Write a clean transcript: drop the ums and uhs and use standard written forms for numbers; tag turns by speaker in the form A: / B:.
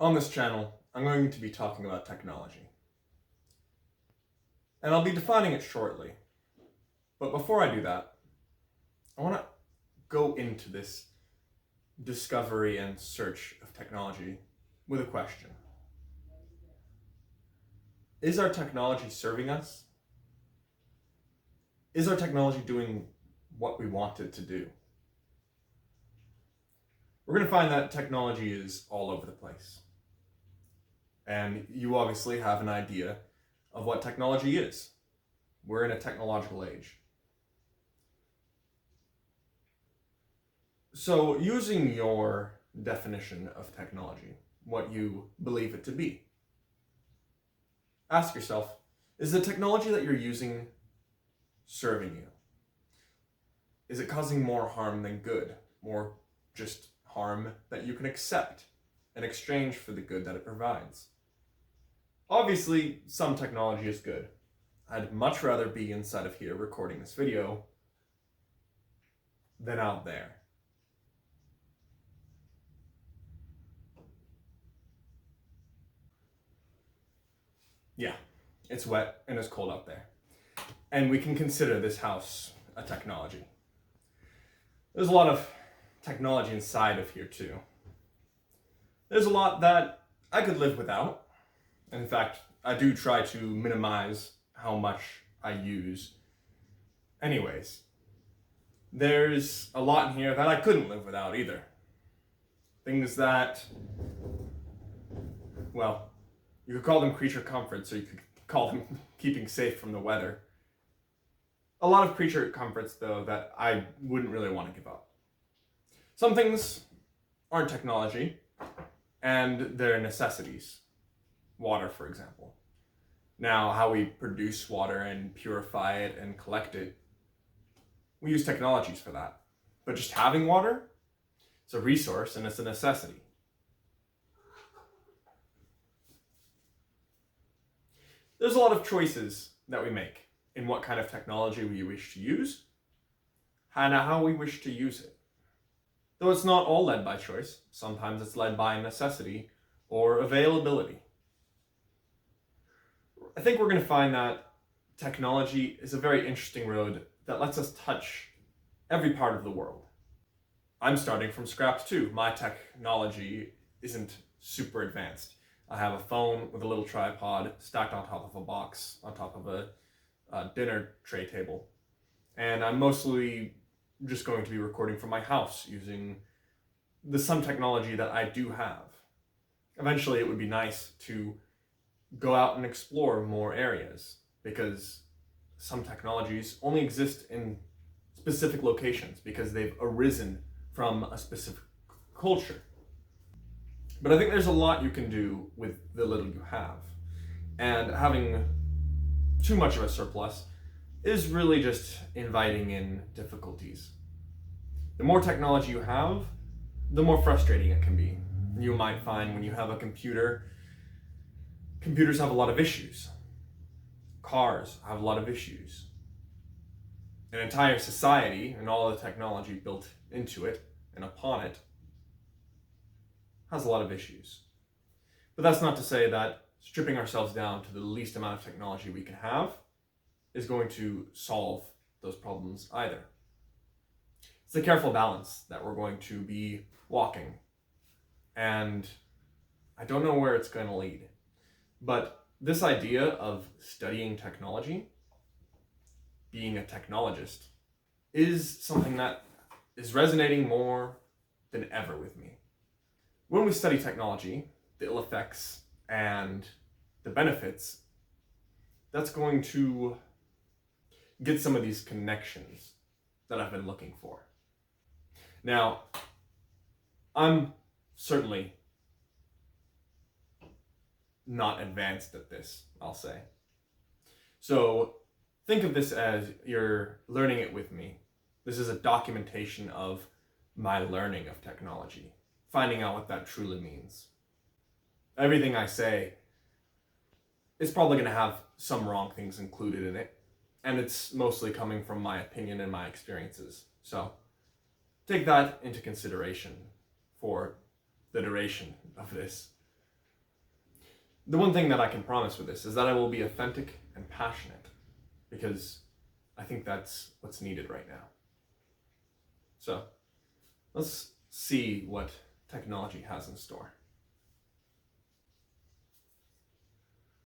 A: On this channel, I'm going to be talking about technology. And I'll be defining it shortly. But before I do that, I want to go into this discovery and search of technology with a question. Is our technology serving us? Is our technology doing what we want it to do? We're going to find that technology is all over the place. And you obviously have an idea of what technology is. We're in a technological age. So, using your definition of technology, what you believe it to be, ask yourself, is the technology that you're using serving you? Is it causing more harm than good, or just harm that you can accept in exchange for the good that it provides? Obviously, some technology is good. I'd much rather be inside of here recording this video than out there. Yeah, it's wet and it's cold out there. And we can consider this house a technology. There's a lot of technology inside of here too. There's a lot that I could live without. In fact, I do try to minimize how much I use. Anyways, there's a lot in here that I couldn't live without either. Things that, well, you could call them creature comforts, or you could call them keeping safe from the weather. A lot of creature comforts, though, that I wouldn't really want to give up. Some things aren't technology, and they're necessities. Water, for example. Now, how we produce water and purify it and collect it, we use technologies for that. But just having water, it's a resource and it's a necessity. There's a lot of choices that we make in what kind of technology we wish to use and how we wish to use it. Though it's not all led by choice, sometimes it's led by necessity or availability. I think we're going to find that technology is a very interesting road that lets us touch every part of the world. I'm starting from scratch too. My technology isn't super advanced. I have a phone with a little tripod stacked on top of a box, on top of a dinner tray table. And I'm mostly just going to be recording from my house using some technology that I do have. Eventually, it would be nice to go out and explore more areas, because some technologies only exist in specific locations because they've arisen from a specific culture. But I think there's a lot you can do with the little you have. And having too much of a surplus is really just inviting in difficulties. The more technology you have, the more frustrating it can be. You might find when you have a computer, computers have a lot of issues. Cars have a lot of issues. An entire society and all the technology built into it and upon it has a lot of issues. But that's not to say that stripping ourselves down to the least amount of technology we can have is going to solve those problems either. It's a careful balance that we're going to be walking. And I don't know where it's going to lead. But this idea of studying technology, being a technologist, is something that is resonating more than ever with me. When we study technology, the ill effects and the benefits, that's going to get some of these connections that I've been looking for. Now, I'm certainly not advanced at this, I'll say. So think of this as you're learning it with me. This is a documentation of my learning of technology, finding out what that truly means. Everything I say it's probably going to have some wrong things included in it, and it's mostly coming from my opinion and my experiences. So take that into consideration for the duration of this. The one thing that I can promise with this is that I will be authentic and passionate, because I think that's what's needed right now. So let's see what technology has in store.